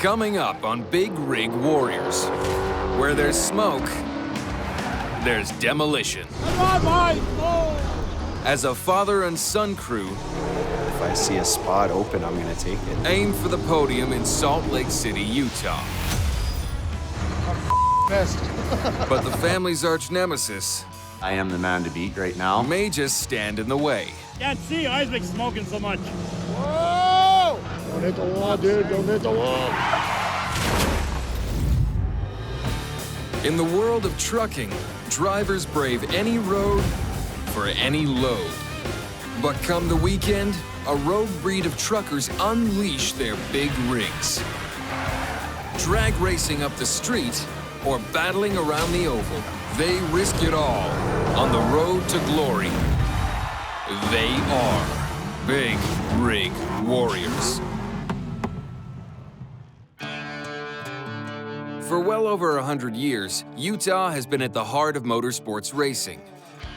Coming up on Big Rig Warriors, where there's smoke, there's demolition. As a father and son crew, if I see a spot open, I'm gonna take it. Aim for the podium in Salt Lake City, Utah. But the family's arch nemesis, I am the man to beat right now. may just stand in the way. Can't see, eyes make smoking so much. Whoa! Don't hit the wall, dude, don't hit the wall. In the world of trucking, drivers brave any road for any load. But come the weekend, a road breed of truckers unleash their big rigs. Drag racing up the street or battling around the oval, they risk it all on the road to glory. They are Big Rig Warriors. For well over 100 years, Utah has been at the heart of motorsports racing.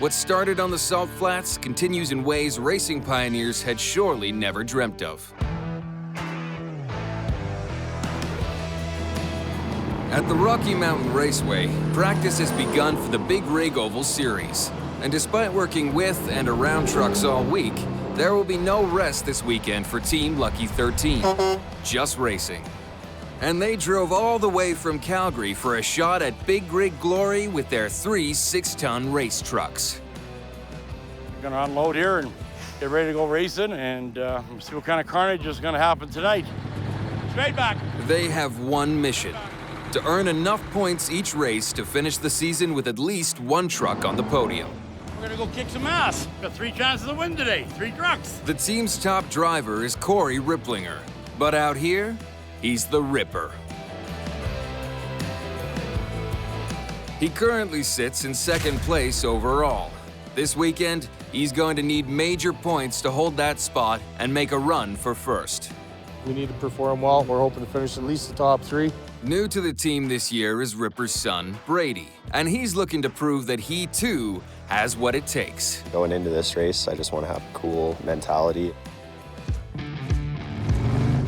What started on the Salt Flats continues in ways racing pioneers had surely never dreamt of. At the Rocky Mountain Raceway, practice has begun for the Big Rig Oval Series. And despite working with and around trucks all week, there will be no rest this weekend for Team Lucky 13. Just racing. And they drove all the way from Calgary for a shot at Big Rig glory with their 3 6-ton race trucks. We're gonna unload here and get ready to go racing and see what kind of carnage is gonna happen tonight. Straight back. They have one mission: to earn enough points each race to finish the season with at least one truck on the podium. We're gonna go kick some ass. Got 3 chances to win today, 3 trucks. The team's top driver is Brady Riplinger, but out here, he's the Ripper. He currently sits in 2nd place overall. This weekend, he's going to need major points to hold that spot and make a run for 1st. We need to perform well. We're hoping to finish at least the top 3. New to the team this year is Ripper's son, Brady, and he's looking to prove that he too has what it takes. Going into this race, I just want to have a cool mentality.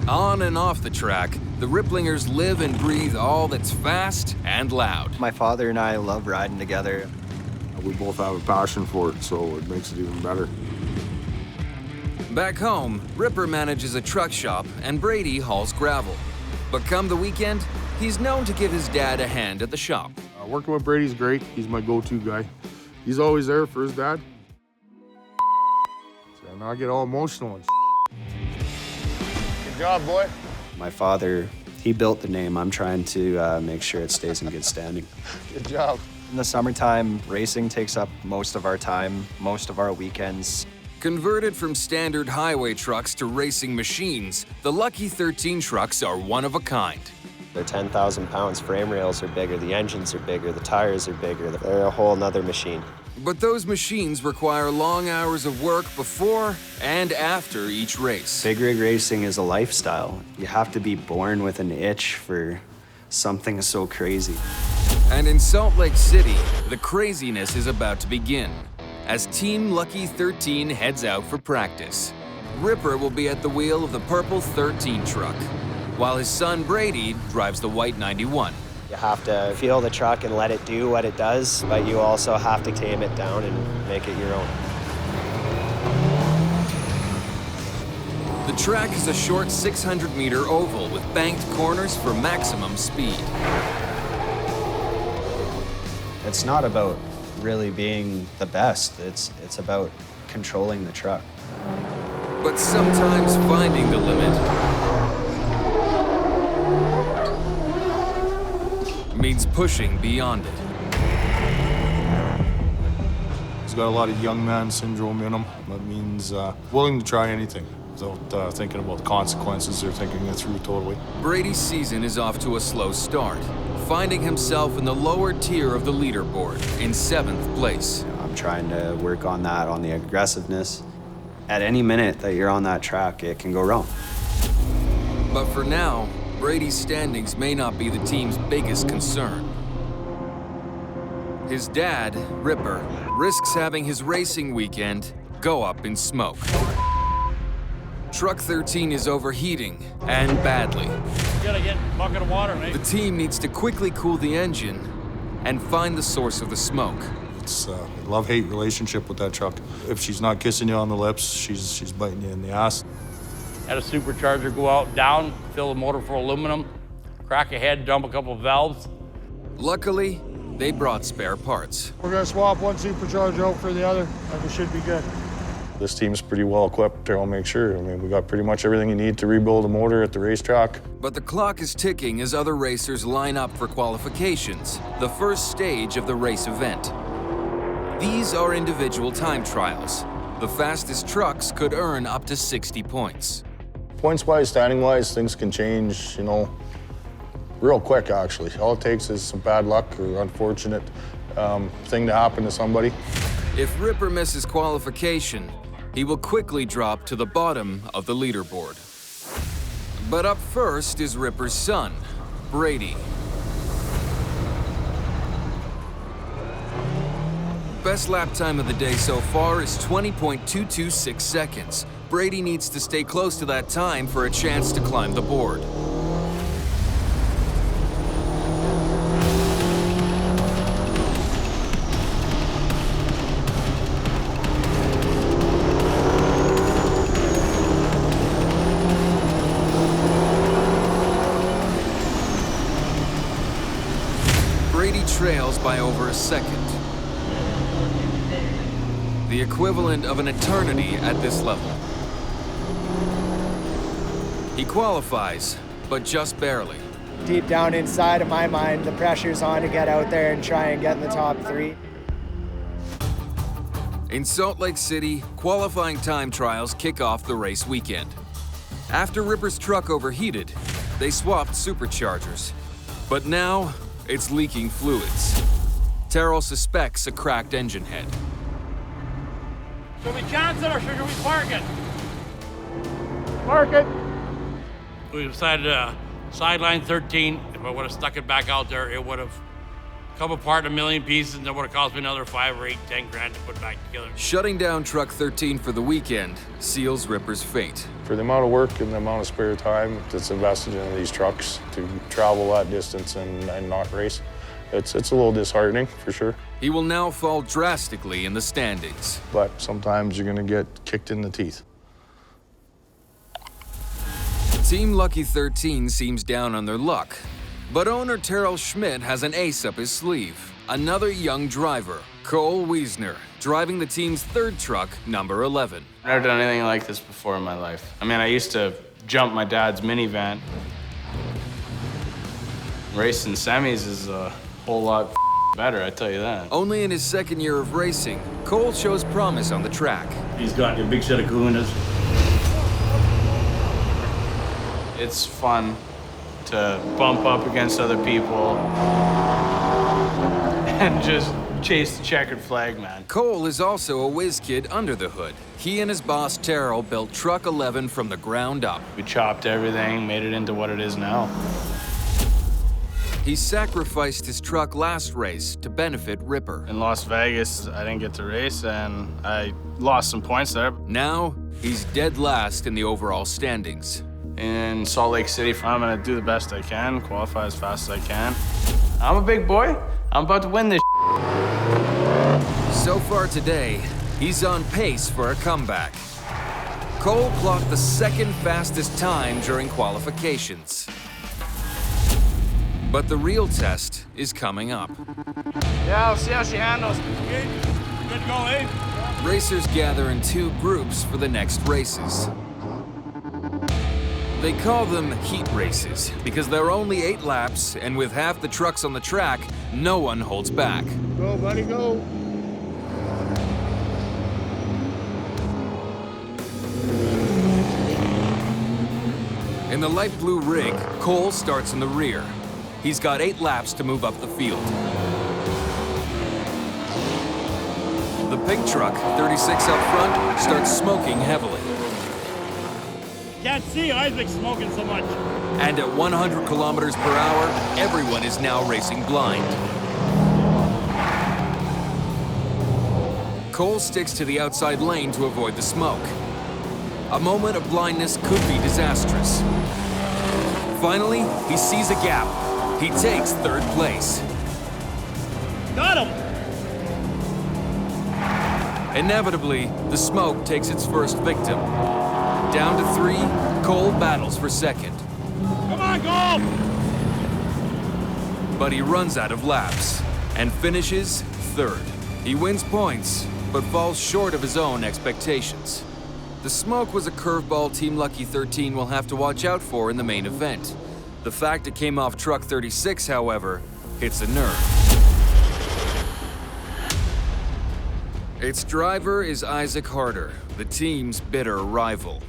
On and off the track, the Riplingers live and breathe all that's fast and loud. My father and I love riding together. We both have a passion for it, so it makes it even better. Back home, Ripper manages a truck shop and Brady hauls gravel. But come the weekend, he's known to give his dad a hand at the shop. Working with Brady's great. He's my go-to guy. He's always there for his dad. So now I get all emotional and Good job, boy. My father, he built the name. I'm trying to make sure it stays in good standing. Good job. In the summertime, racing takes up most of our time, most of our weekends. Converted from standard highway trucks to racing machines, the Lucky 13 trucks are one of a kind. They're 10,000 pounds. Frame rails are bigger, the engines are bigger, the tires are bigger. They're a whole nother machine. But those machines require long hours of work before and after each race. Big rig racing is a lifestyle. You have to be born with an itch for something so crazy. And in Salt Lake City, the craziness is about to begin as Team Lucky 13 heads out for practice. Ripper will be at the wheel of the purple 13 truck, while his son Brady drives the white 91. You have to feel the truck and let it do what it does, but you also have to tame it down and make it your own. The track is a short 600-meter oval with banked corners for maximum speed. It's not about really being the best. It's about controlling the truck. But sometimes finding the limit means pushing beyond it. he's got a lot of young man syndrome in him. That means willing to try anything without thinking about consequences or thinking it through totally. Brady's season is off to a slow start, finding himself in the lower tier of the leaderboard in 7th place. I'm trying to work on that, on the aggressiveness. At any minute that you're on that track, it can go wrong. But for now, Brady's standings may not be the team's biggest concern. His dad, Ripper, risks having his racing weekend go up in smoke. Truck 13 is overheating, and badly. Gotta get a bucket of water, mate. The team needs to quickly cool the engine and find the source of the smoke. It's a love-hate relationship with that truck. If she's not kissing you on the lips, she's biting you in the ass. Had a supercharger go out, down, fill the motor full of aluminum, crack a head, dump a couple of valves. Luckily, they brought spare parts. We're gonna swap one supercharger out for the other, and we should be good. This team's pretty well equipped to make sure. I mean, we got pretty much everything you need to rebuild a motor at the racetrack. But the clock is ticking as other racers line up for qualifications, the first stage of the race event. These are individual time trials. The fastest trucks could earn up to 60 points. Points-wise, standing-wise, things can change, real quick, actually. All it takes is some bad luck or unfortunate thing to happen to somebody. If Ripper misses qualification, he will quickly drop to the bottom of the leaderboard. But up first is Ripper's son, Brady. Best lap time of the day so far is 20.226 seconds. Brady needs to stay close to that time for a chance to climb the board. Brady trails by over a second. The equivalent of an eternity at this level. He qualifies, but just barely. Deep down inside of my mind, the pressure's on to get out there and try and get in the top 3. In Salt Lake City, qualifying time trials kick off the race weekend. After Ripper's truck overheated, they swapped superchargers. But now, it's leaking fluids. Terrell suspects a cracked engine head. Should we chance it or should we park it? Mark it. We decided sideline 13. If I would have stuck it back out there, it would have come apart in a million pieces, and it would have cost me another 5 or 8, 10 grand to put back together. Shutting down truck 13 for the weekend seals Ripper's fate. For the amount of work and the amount of spare time that's invested in these trucks to travel that distance and not race, it's a little disheartening, for sure. He will now fall drastically in the standings. But sometimes you're gonna get kicked in the teeth. Team Lucky 13 seems down on their luck. But owner Terrell Schmidt has an ace up his sleeve. Another young driver, Cole Wiesner, driving the team's third truck, number 11. I've never done anything like this before in my life. I mean, I used to jump my dad's minivan. Racing semis is a whole lot better, I tell you that. Only in his second year of racing, Cole shows promise on the track. He's got a big set of kahunas. It's fun to bump up against other people and just chase the checkered flag, man. Cole is also a whiz kid under the hood. He and his boss Terrell built Truck 11 from the ground up. We chopped everything, made it into what it is now. He sacrificed his truck last race to benefit Ripper. In Las Vegas, I didn't get to race, and I lost some points there. Now, he's dead last in the overall standings. In Salt Lake City, I'm gonna do the best I can, qualify as fast as I can. I'm a big boy. I'm about to win this. So far today, he's on pace for a comeback. Cole clocked the second fastest time during qualifications. But the real test is coming up. Yeah, I'll see how she handles. Okay, good to go, eh? Racers gather in 2 groups for the next races. They call them heat races because there are only 8 laps, and with half the trucks on the track, no one holds back. Go, buddy, go. In the light blue rig, Cole starts in the rear. He's got 8 laps to move up the field. The pink truck, 36 up front, starts smoking heavily. Can't see Isaac smoking so much. And at 100 kilometers per hour, everyone is now racing blind. Cole sticks to the outside lane to avoid the smoke. A moment of blindness could be disastrous. Finally, he sees a gap. He takes third place. Got him! Inevitably, the smoke takes its first victim. Down to 3, Cole battles for second. Come on, Cole! But he runs out of laps and finishes third. He wins points, but falls short of his own expectations. The smoke was a curveball Team Lucky 13 will have to watch out for in the main event. The fact it came off truck 36, however, hits a nerve. Its driver is Isaac Harder, the team's bitter rival.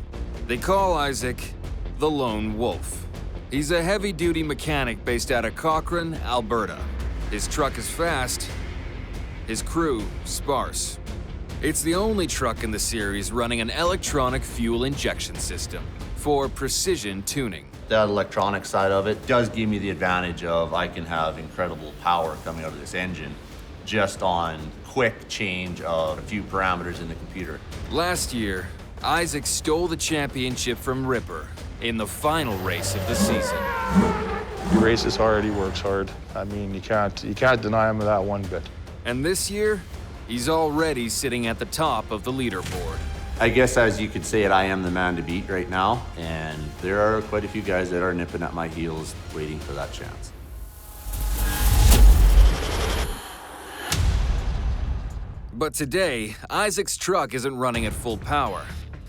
They call Isaac the Lone Wolf. He's a heavy-duty mechanic based out of Cochrane, Alberta. His truck is fast, his crew sparse. It's the only truck in the series running an electronic fuel injection system for precision tuning. That electronic side of it does give me the advantage of I can have incredible power coming out of this engine just on quick change of a few parameters in the computer. Last year, Isaac stole the championship from Ripper in the final race of the season. He races hard, he works hard. I mean, you can't deny him of that one bit. And this year, he's already sitting at the top of the leaderboard. I guess as you could say it, I am the man to beat right now, and there are quite a few guys that are nipping at my heels waiting for that chance. But today, Isaac's truck isn't running at full power.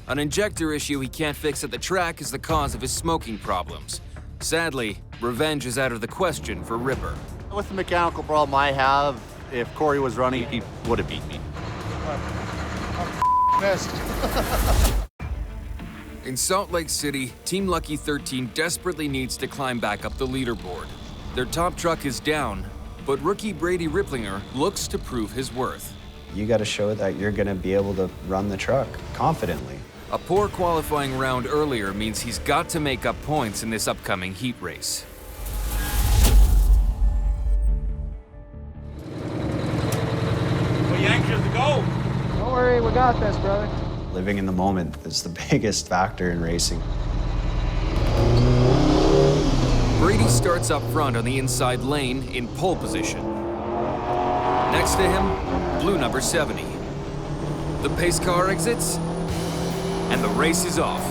An injector issue he can't fix at the track is the cause of his smoking problems. Sadly, revenge is out of the question for Ripper. With the mechanical problem I have, if Corey was running, he would have beat me. In Salt Lake City, Team Lucky 13 desperately needs to climb back up the leaderboard. Their top truck is down, but rookie Brady Riplinger looks to prove his worth. You got to show that you're going to be able to run the truck confidently. A poor qualifying round earlier means he's got to make up points in this upcoming heat race. Well, you anxious to go? Don't worry, we got this, brother. Living in the moment is the biggest factor in racing. Brady starts up front on the inside lane in pole position. Next to him, blue number 70. The pace car exits, and the race is off.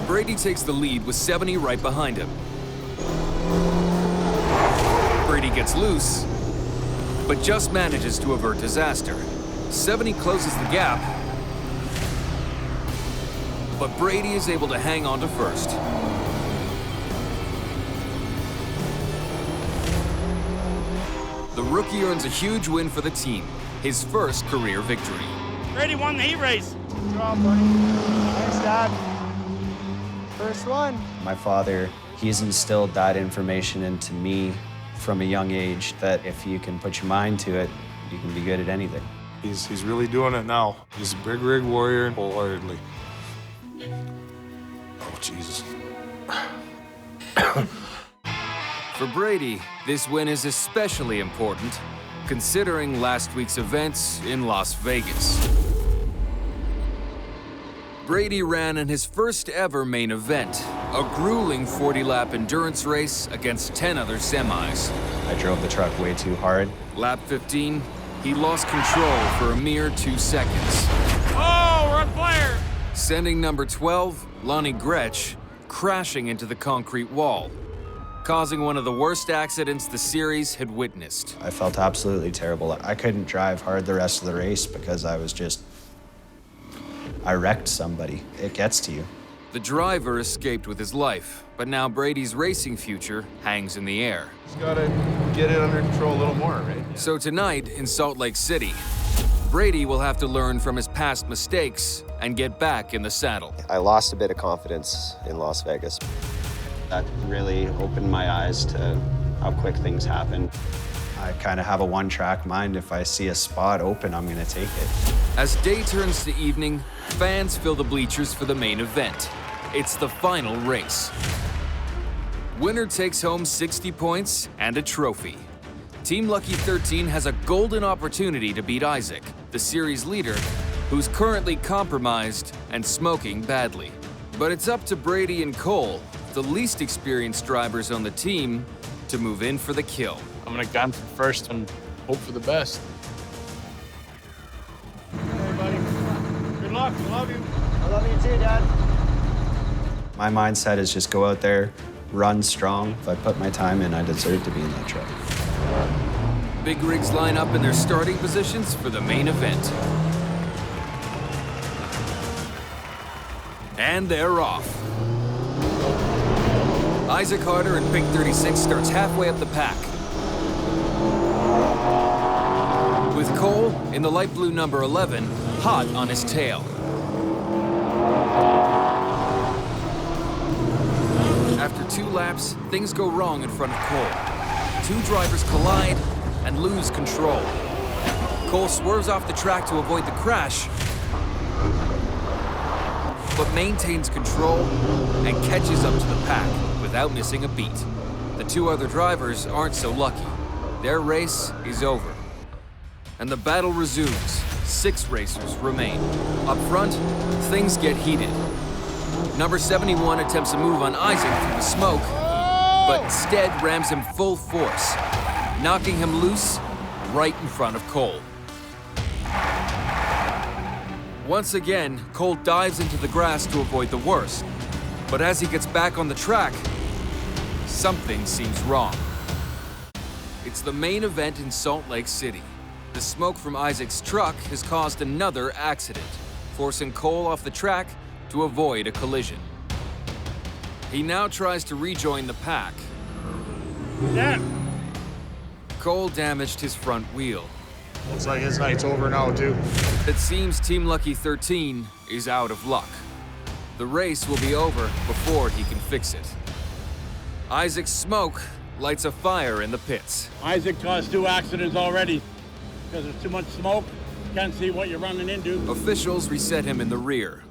Brady takes the lead with 70 right behind him. Brady gets loose, but just manages to avert disaster. 70 closes the gap, but Brady is able to hang on to first. The rookie earns a huge win for the team, his first career victory. Brady won the heat race. Good job, buddy. Thanks, Dad. First one. My father, he's instilled that information into me from a young age that if you can put your mind to it, you can be good at anything. He's really doing it now. He's a big rig warrior wholeheartedly. Oh, Jesus. For Brady, this win is especially important, considering last week's events in Las Vegas. Brady ran in his first ever main event, a grueling 40-lap endurance race against 10 other semis. I drove the truck way too hard. Lap 15, he lost control for a mere 2 seconds. Oh, we're on fire! Sending number 12, Lonnie Gretsch, crashing into the concrete wall, causing one of the worst accidents the series had witnessed. I felt absolutely terrible. I couldn't drive hard the rest of the race because I wrecked somebody. It gets to you. The driver escaped with his life, but now Brady's racing future hangs in the air. Just gotta get it under control a little more, right? So tonight in Salt Lake City, Brady will have to learn from his past mistakes and get back in the saddle. I lost a bit of confidence in Las Vegas. That really opened my eyes to how quick things happen. I kind of have a one-track mind. If I see a spot open, I'm gonna take it. As day turns to evening, fans fill the bleachers for the main event. It's the final race. Winner takes home 60 points and a trophy. Team Lucky 13 has a golden opportunity to beat Isaac, the series leader, who's currently compromised and smoking badly. But it's up to Brady and Cole, the least experienced drivers on the team, to move in for the kill. I'm gonna gun for first and hope for the best. Hey, buddy. Good luck. I love you. I love you too, Dad. My mindset is just go out there, run strong. If I put my time in, I deserve to be in that truck. Big rigs line up in their starting positions for the main event. And they're off. Isaac Harder in pink 36 starts halfway up the pack. With Cole in the light blue number 11, hot on his tail. After 2 laps, things go wrong in front of Cole. 2 drivers collide and lose control. Cole swerves off the track to avoid the crash, but maintains control and catches up to the pack without missing a beat. The 2 other drivers aren't so lucky. Their race is over. And the battle resumes. 6 racers remain. Up front, things get heated. Number 71 attempts a move on Isaac through the smoke, but instead rams him full force, knocking him loose right in front of Cole. Once again, Cole dives into the grass to avoid the worst. But as he gets back on the track, something seems wrong. It's the main event in Salt Lake City. The smoke from Isaac's truck has caused another accident, forcing Cole off the track to avoid a collision. He now tries to rejoin the pack. Dad. Cole damaged his front wheel. Looks like his night's over now, too. It seems Team Lucky 13 is out of luck. The race will be over before he can fix it. Isaac's smoke lights a fire in the pits. Isaac caused 2 accidents already because there's too much smoke. Can't see what you're running into. Officials reset him in the rear.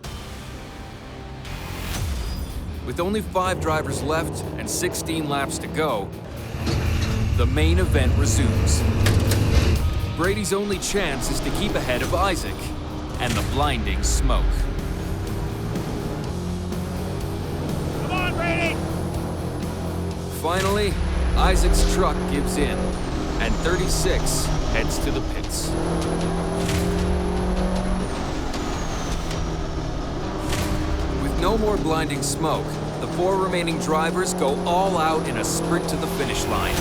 With only 5 drivers left and 16 laps to go, the main event resumes. Brady's only chance is to keep ahead of Isaac and the blinding smoke. Come on, Brady! Finally, Isaac's truck gives in, and 36 heads to the pits. With no more blinding smoke, the 4 remaining drivers go all out in a sprint to the finish line.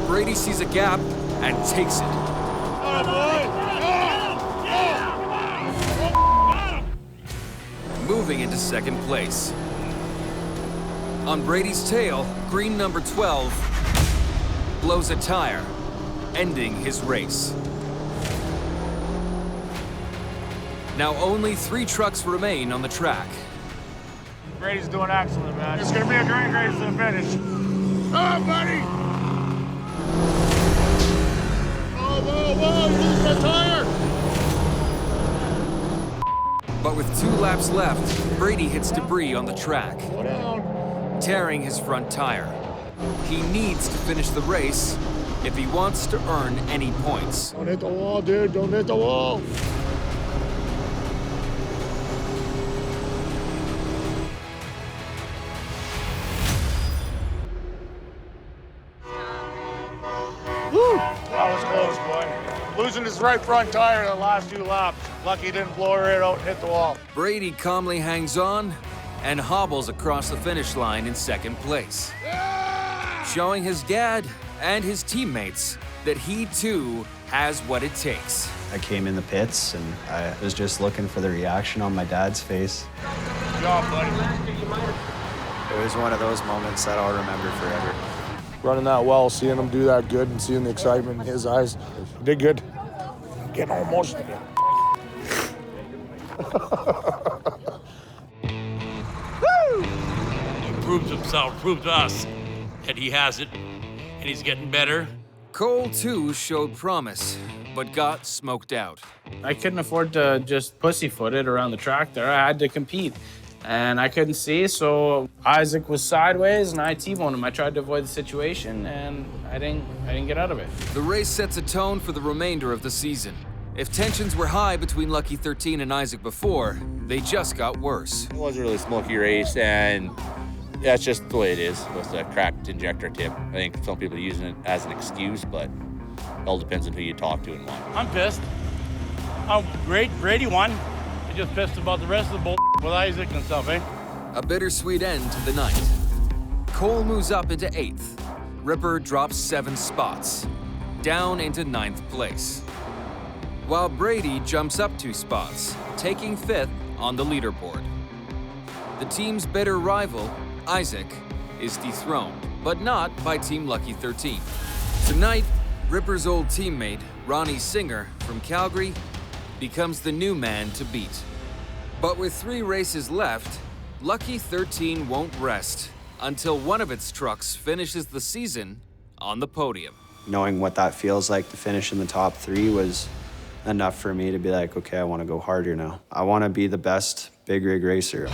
Brady sees a gap and takes it. Moving into second place. On Brady's tail, green number 12 blows a tire, ending his race. Now only 3 trucks remain on the track. Brady's doing excellent, man. It's gonna be a great race to the finish. Oh, buddy! Whoa, he's a tire! But with 2 laps left, Brady hits debris on the track, tearing his front tire. He needs to finish the race if he wants to earn any points. Don't hit the wall, dude. Don't hit the wall. That was close, boy. Losing his right front tire in the last 2 laps. Lucky he didn't blow her out and hit the wall. Brady calmly hangs on and hobbles across the finish line in second place, showing his dad and his teammates that he too has what it takes. I came in the pits and I was just looking for the reaction on my dad's face. Good job, buddy. It was one of those moments that I'll remember forever. Running that well, seeing him do that good and seeing the excitement in his eyes, he did good. Getting all emotional. He proved himself, proved to us that he has it, and he's getting better. Cole too showed promise, but got smoked out. I couldn't afford to just pussyfoot it around the track there. I had to compete. And I couldn't see, so Isaac was sideways and I T-boned him. I tried to avoid the situation and I didn't get out of it. The race sets a tone for the remainder of the season. If tensions were high between Lucky 13 and Isaac before, they just got worse. It was a really smoky race, and that's just the way it is with the cracked injector tip. I think some people are using it as an excuse, but it all depends on who you talk to and why. I'm pissed. Brady won. I'm just pissed about the rest of the bull with Isaac and stuff, eh? A bittersweet end to the night. Cole moves up into 8th. Ripper drops 7 spots, down into 9th place. While Brady jumps up 2 spots, taking 5th on the leaderboard. The team's bitter rival, Isaac, is dethroned, but not by Team Lucky 13. Tonight, Ripper's old teammate, Ronnie Singer from Calgary, becomes the new man to beat. But with 3 races left, Lucky 13 won't rest until one of its trucks finishes the season on the podium. Knowing what that feels like to finish in the top 3 was enough for me to be like, okay, I want to go harder now. I want to be the best big rig racer.